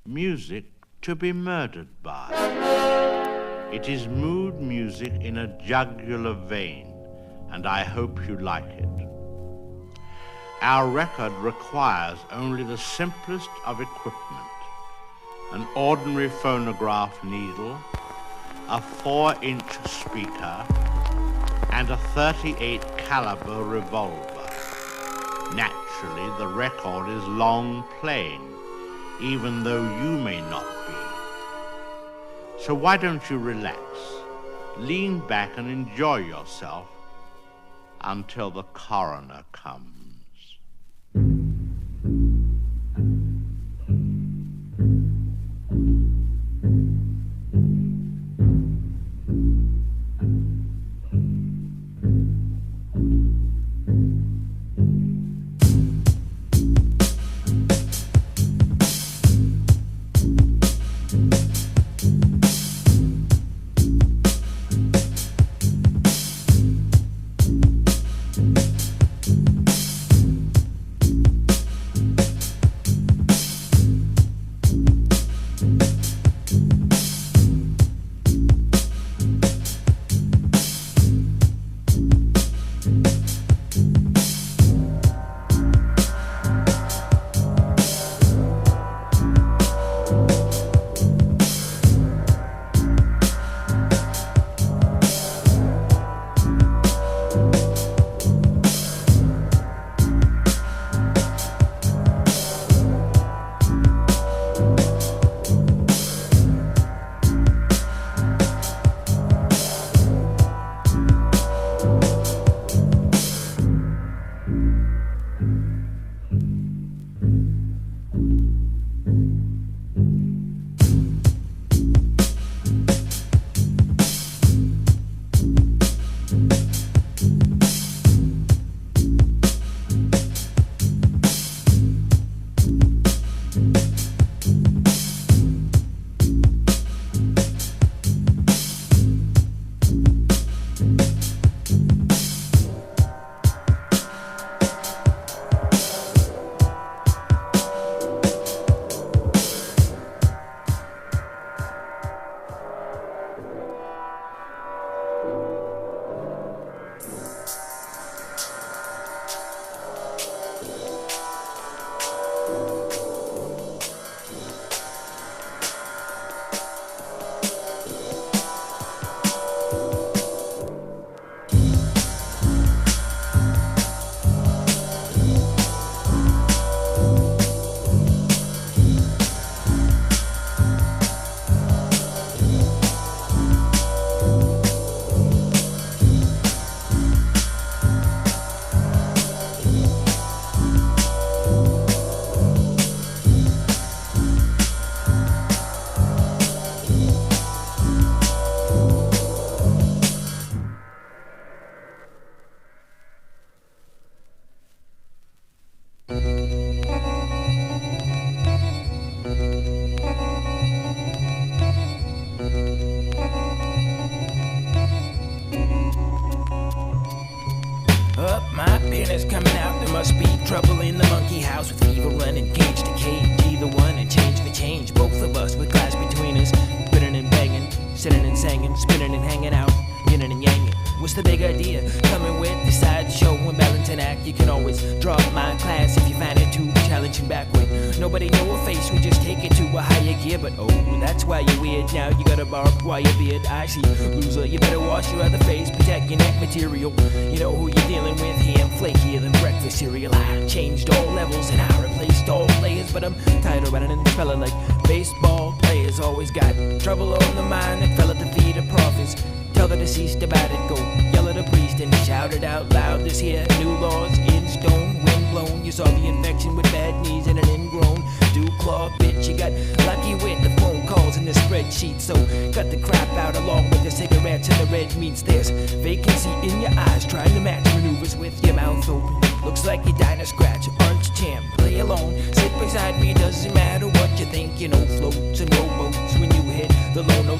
music to be murdered by. It is mood music in a jugular vein, and I hope you like it. Our record requires only the simplest of equipment: an ordinary phonograph needle, a 4-inch speaker, and a .38 caliber revolver. Naturally, the record is long playing, even though you may not be. So why don't you relax, lean back and enjoy yourself until the coroner comes.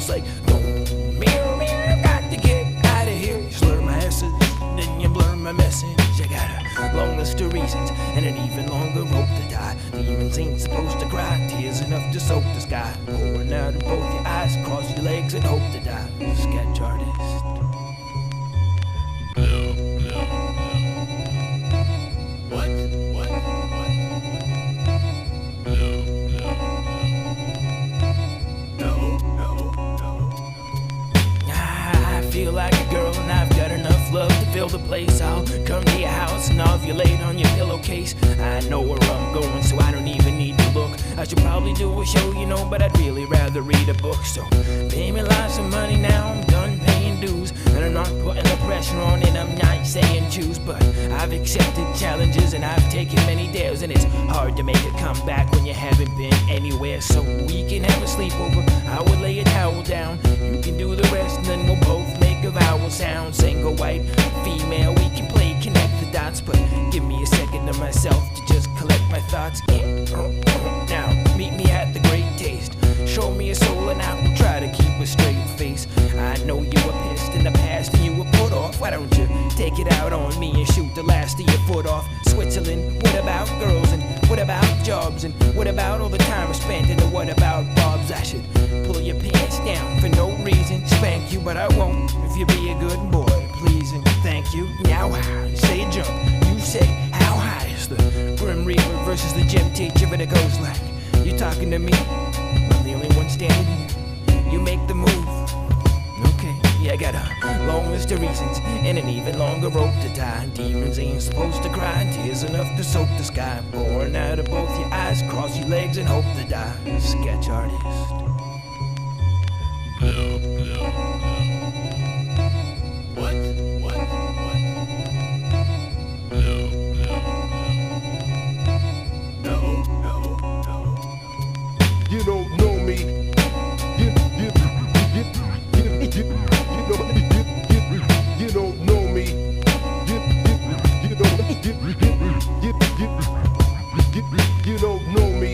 Like, no, mirror, got to get out of here. Slur my S's, then you blur my message. cause you got a long list of reasons and an even longer rope to tie. Demons ain't supposed to cry, tears enough to soak the sky. Pouring out of both your eyes, cross your legs and hope to die. Sketch artist. Feel like a girl and I've got enough love to fill the place. I'll come to your house and ovulate on your pillowcase. I know where I'm going, so I don't even need to look. I should probably do a show, you know, but I'd really rather read a book. So pay me lots of money now, I'm done paying dues. And I'm not putting the pressure on and I'm not saying choose. But I've accepted challenges and I've taken many dares. And it's hard to make a comeback when you haven't been anywhere. So we can have a sleepover, I will lay a towel down. You can do the rest and then we'll both make a vowel sound. Single, white, female, we can play connect the dots. But give me a second to myself to just collect my thoughts. Now, meet me at the Great Taste. Show me a soul and I will try to keep a straight face. I know you were pissed in the past and you were put off. Why don't you take it out on me and shoot the last of your foot off? Switzerland, what about girls and what about jobs? And what about all the time spent and what about bobs? I should pull your pants down for no reason, spank you, but I won't if you be a good boy, please and thank you. Now I say jump, you say how high is the Grim Reaper versus the gym teacher, but it goes like, you talking to me? I'm the only one standing here. You make the move. Okay, yeah, I got a long list of reasons and an even longer rope to tie. Demons ain't supposed to cry, tears enough to soak the sky. Pouring out of both your eyes, cross your legs and hope to die. Sketch artist. What? You don't know me. You don't know me. You don't know me.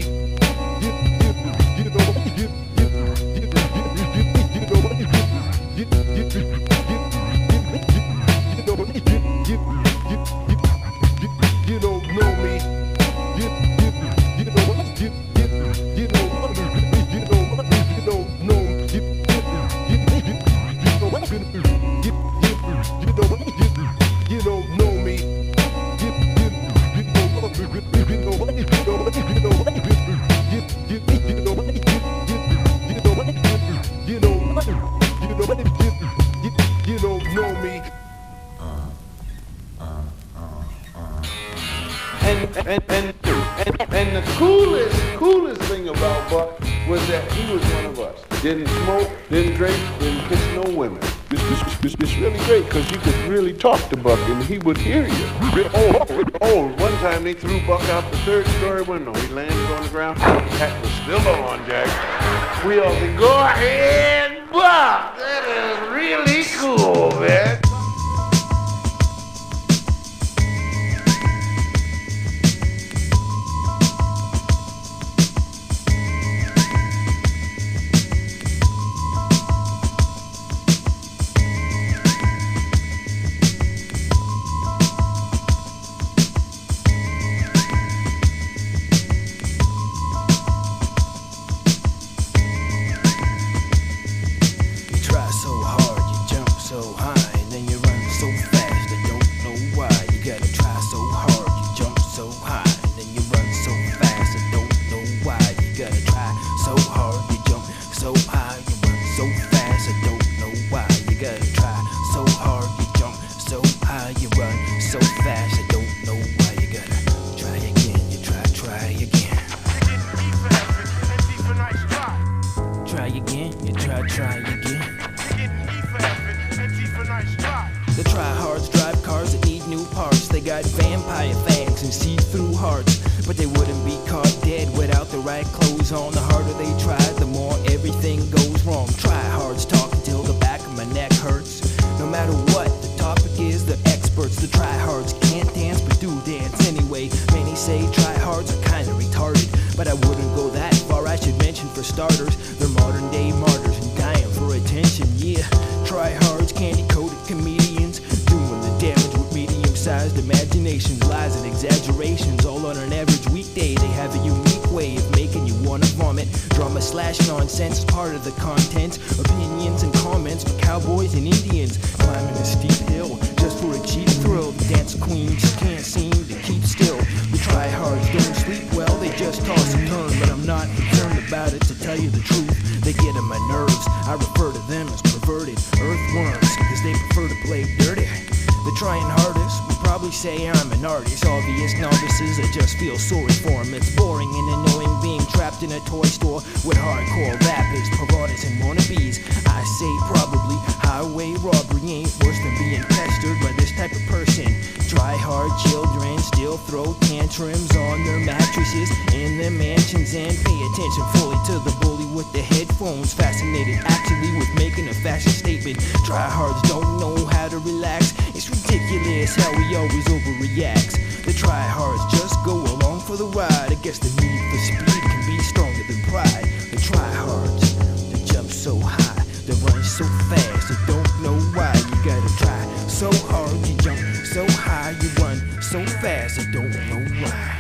And the coolest thing about Buck was that he was one of us. Didn't smoke, didn't drink, didn't kiss no women. It's really great because you could really talk to Buck and he would hear you. One time they threw Buck out the third-story window. He landed on the ground. The hat was still on, Jack. We all said, go ahead, Buck. That is really cool, man. Try again. The tryhards drive cars that need new parts. They got vampire fangs and see-through hearts, but they wouldn't be caught dead without the right clothes on. The harder they try, the more everything goes wrong. Tryhards talk until the back of my neck hurts. No matter what the topic is, they're experts. The tryhards can't dance but do dance anyway. Many say tryhards are kinda retarded, but I wouldn't go that far. I should mention for starters, they're modern day martyrs and dying for attention. Yeah, tryhards, candy-coated comedians, doing the damage with medium-sized imagination. situations. All on an average weekday, they have a unique way of making you wanna vomit. Drama slash nonsense is part of the content. Opinions and comments for cowboys and Indians climbing a steep hill just for a cheap thrill. The dance queens just can't seem to keep still. The tryhards don't sleep well, they just toss and turn. But I'm not concerned about it, to tell you the truth. They get on my nerves. I refer to them as perverted earthworms, cause they prefer to play dirty. They're trying hardest, would probably say I'm an artist. Obvious novices, I just feel sorry for them. It's boring and annoying being trapped in a toy store with hardcore rappers, providers and wannabes. I say probably highway robbery ain't worse than being pestered by this type of person. Try hard children still throw tantrums on their mattresses in their mansions, and pay attention fully to the bully with the headphones. Fascinated actually with making a fashion statement. Tryhards don't know how to relax. It's ridiculous how he always overreacts. The tryhards just go along for the ride. I guess the need for speed can be stronger than pride. The tryhards, they jump so high, they run so fast, they don't know why. You gotta try so hard, you jump so high, you run so fast, they don't know why.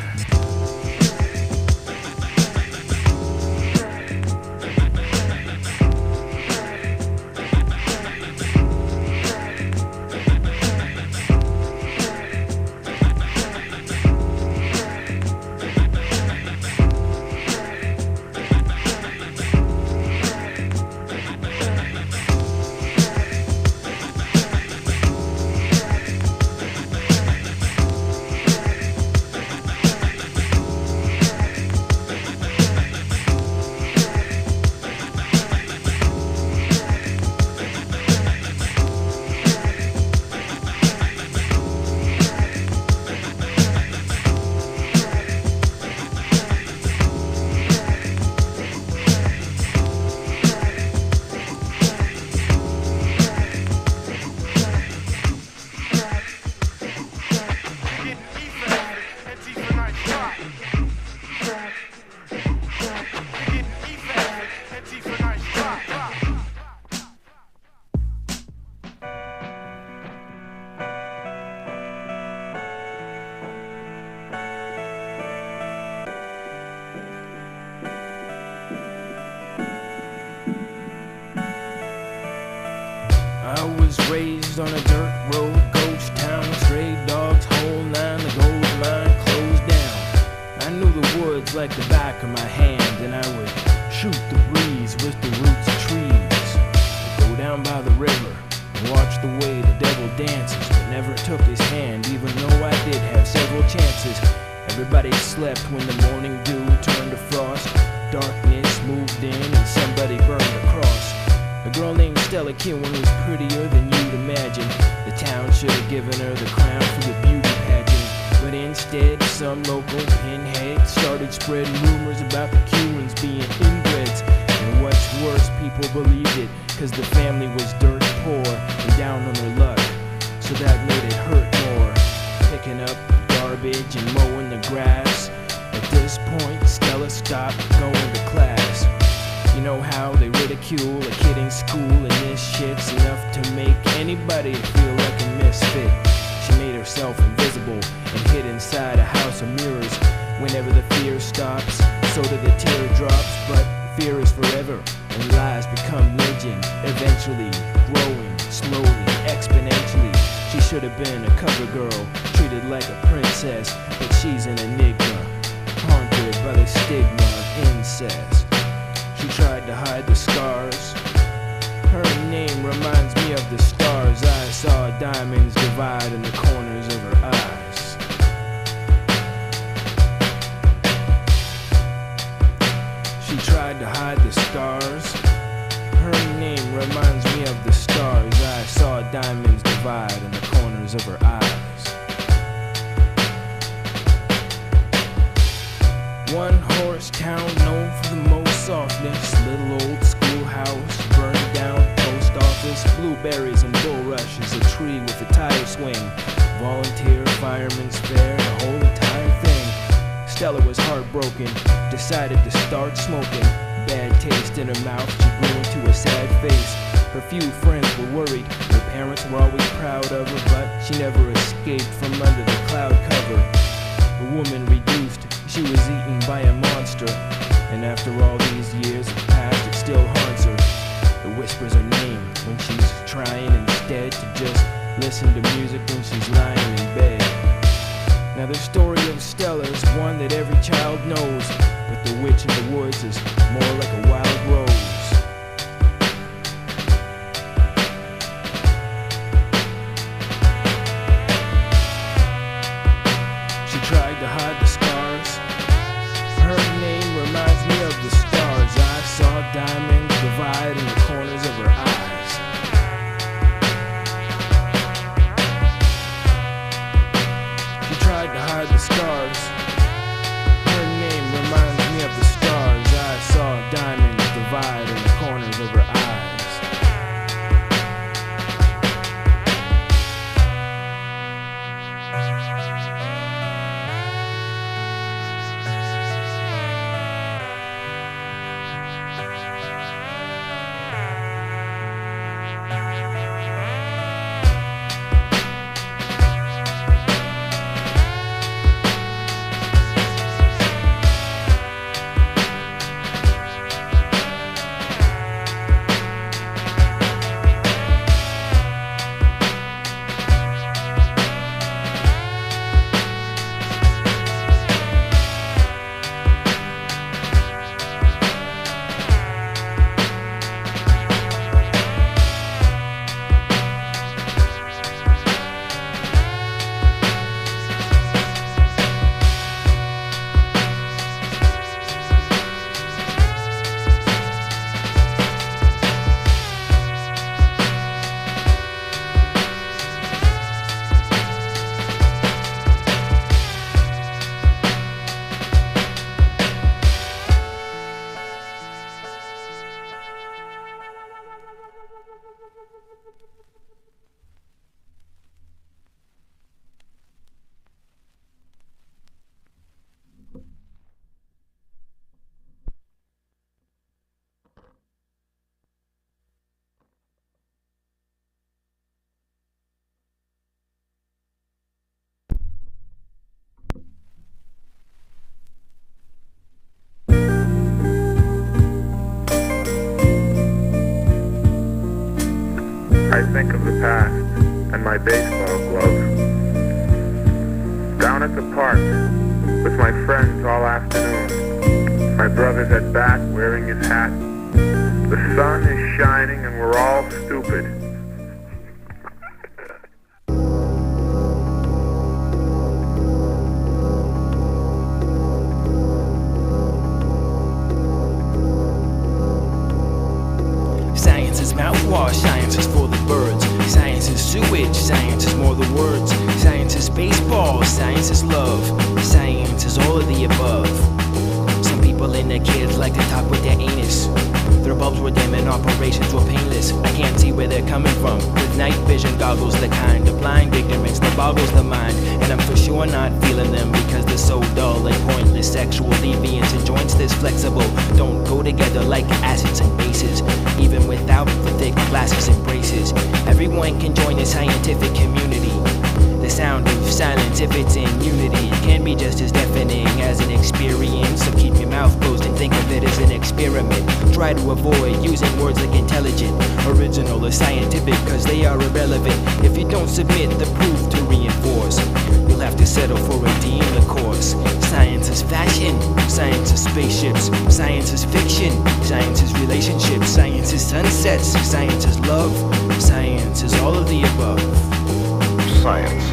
I was raised on a dirt road, ghost town, stray dogs, whole nine, the gold line closed down. I knew the woods like the back of my hand, and I would shoot the breeze with the roots of trees. I'd go down by the river and watch the way the devil dances, but never took his hand, even though I did have several chances. Everybody slept when the morning dew turned to frost. Darkness moved in and somebody burned a cross. A girl named Stella Kinwan was prettier than you'd imagine. The town should have given her the crown for the beauty pageant, but instead some local pinhead started spreading rumors about the Kinwans being inbreds. And what's worse, people believed it, cause the family was dirt poor and down on their luck, so that made it hurt more. Picking up garbage and mowing the grass. At this point, Stella stopped going to class. You know how they ridicule a kid in school, and this shit's enough to make anybody feel like a misfit. She made herself invisible and hid inside a house of mirrors. Whenever the fear stops, so do the teardrops. But fear is forever, and lies become legend. Eventually, growing slowly, exponentially. She should have been a cover girl, treated like a princess, but she's an enigma, haunted by the stigma of incest. She tried to hide the scars. Her name reminds me of the stars. I saw diamonds divide in the corners of her eyes. She tried to hide the scars. Her name reminds me of the stars. I saw diamonds divide in the corners of her eyes. One horse town known for the most softness. Little old schoolhouse, burned down post office. Blueberries and bulrushes, a tree with a tire swing. Volunteer fireman's fair, the whole entire thing. Stella was heartbroken, decided to start smoking. Bad taste in her mouth, she grew into a sad face. Her few friends were worried, her parents were always proud of her, but she never escaped from under the cloud cover. a woman reduced, she was eaten by a monster. And after all these years have passed, it still haunts her. It whispers her name when she's trying instead to just listen to music when she's lying in bed. Now the story of Stella is one that every child knows, but the witch in the woods is more like a wild rose. She tried to hide the scars. Her name reminds me of the stars. I saw diamonds divide in the corners of her eyes. She tried to hide the scars. Her name reminds me of the stars. I saw diamonds divide in the corners of her eyes. I think of the past and my baseball glove. Down at the park with my friends all afternoon. My brother's at bat wearing his hat. The sun is shining and we're all stupid. Science is mouthwash, science is for the birds. Science is sewage, science is more the words. Science is baseball, science is love. Science is all of the above. Some people and their kids like to talk with their anus. Their bulbs were dim and operations were painless. I can't see where they're coming from. With night vision goggles, the kind of blind ignorance that boggles the mind. And I'm for sure not feeling them because they're so dull and pointless. Sexual deviance and joints this flexible don't go together like acids and bases. Even without the thick glasses and braces, everyone can join the scientific community. The sound of silence, if it's in unity, can be just as deafening as an experience. So keep your mouth closed and think of it as an experiment. Try to avoid using words like intelligent, original, or scientific, cause they are irrelevant. If you don't submit the proof to reinforce, you'll have to settle for a D in the course. Science is fashion, science is spaceships, science is fiction, science is relationships, science is sunsets, science is love, science is all of the above. Science.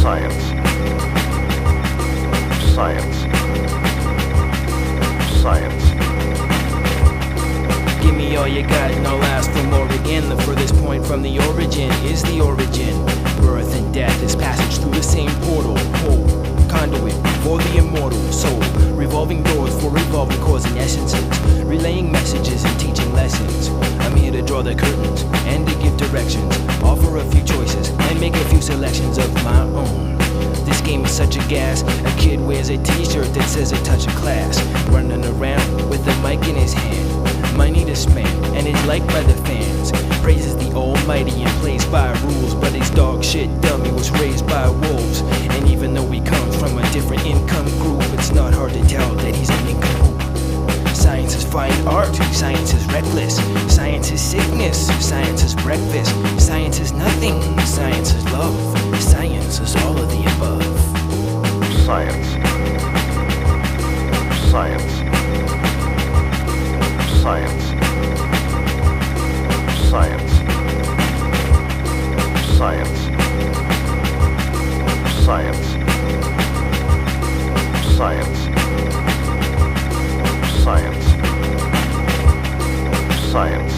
Science. Science. Science. Give me all you got and I'll ask for more again. The furthest point from the origin is the origin. Birth and death is passage through the same portal. Hole, conduit for the immortal soul. Revolving doors for revolving cores and essences. Relaying messages and teaching lessons. I'm here to draw the curtains and to give directions. Offer a few choices and make a few selections of my own. This game is such a gas. A kid wears a t-shirt that says a touch of class. Running around with a mic in his hand. Might need a span and is liked by the fans. praises the almighty and plays by rules, but his dog shit dummy was raised by wolves. And even though he comes from a different income group, it's not hard to tell that he's an incomplete. Science is fine art, science is reckless, science is sickness, science is breakfast, science is nothing, science is love, science is all of the above. Science. Science. Science. Science. Science. Science. Science. Science. Science.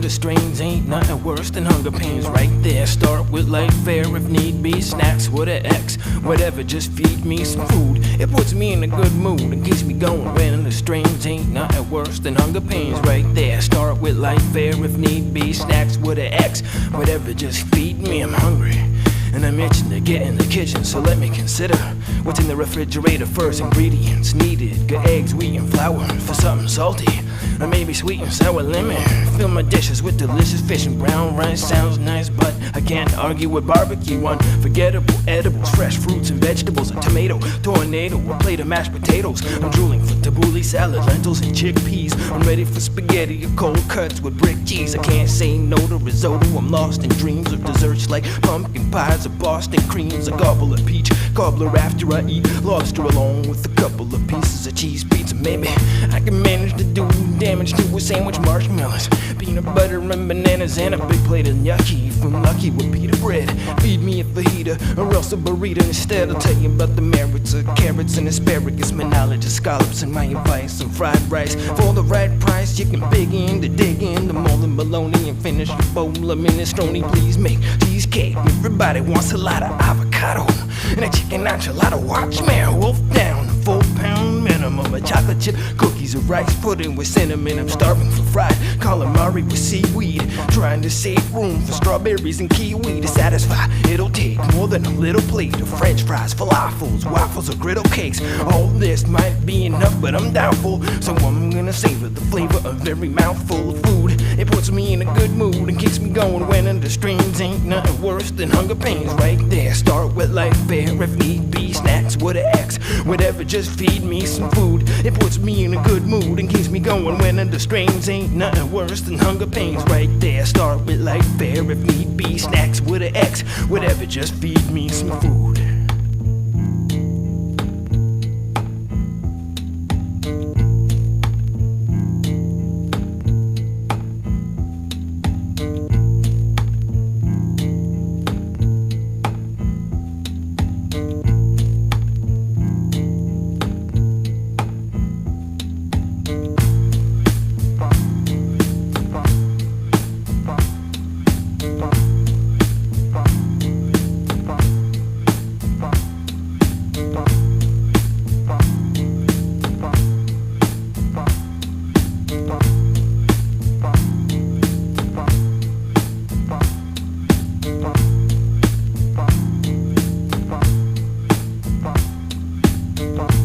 under strains ain't nothing worse than hunger pains. Right there, start with light fare if need be. Snacks with an X, whatever, just feed me some food. It puts me in a good mood and keeps me going when under strains ain't nothing worse than hunger pains. Right there, start with light fare if need be. Snacks with an X, whatever, just feed me, I'm hungry. And I'm itching to get in the kitchen, so let me consider what's in the refrigerator first. Ingredients needed: good eggs, wheat, and flour for something salty, or maybe sweet and sour lemon. Fill my dishes with delicious fish and brown rice. Sounds nice, but I can't argue with barbecue. Unforgettable edibles, fresh fruits and vegetables, a tomato, tornado, a plate of mashed potatoes. I'm drooling for tabbouleh salad, lentils and chickpeas. I'm ready for spaghetti or cold cuts with brick cheese. I can't say no to risotto. I'm lost in dreams of desserts like pumpkin pies or Boston creams. A gobble of peach cobbler after I eat lobster along with a couple of pieces of cheese pizza. Maybe I can manage to do damage to a sandwich, marshmallows, peanut butter and bananas, and a big plate of gnocchi from Lucky with pita bread. Feed me a fajita or else a burrito instead. I'll tell you about the merits of carrots and asparagus, my knowledge of scallops and my advice on fried rice. For the right price, you can begin to dig in the mold and bologna and finish your bowl of minestrone. Please make cheesecake. Everybody wants a lot of avocado and a chicken enchilada. Watch man, wolf down, a 4-pound minimum of chocolate chip cookies or rice pudding with cinnamon. I'm starving for fried calamari with seaweed, trying to save room for strawberries and kiwi. To satisfy, it'll take more than a little plate of french fries, falafels, waffles, or griddle cakes. All this might be enough, but I'm doubtful, so I'm gonna savor the flavor of every mouthful of food. It puts me in a good mood and keeps me going when under strains. Ain't nothing worse than hunger pains right there. Start with life fair if need be. Snacks with an X, whatever, just feed me some food. It puts me in a good mood and keeps me going when under strains. Ain't nothing worse than hunger pains right there. Start with life fair if need be. Snacks with an X, whatever, just feed me some food. Bye.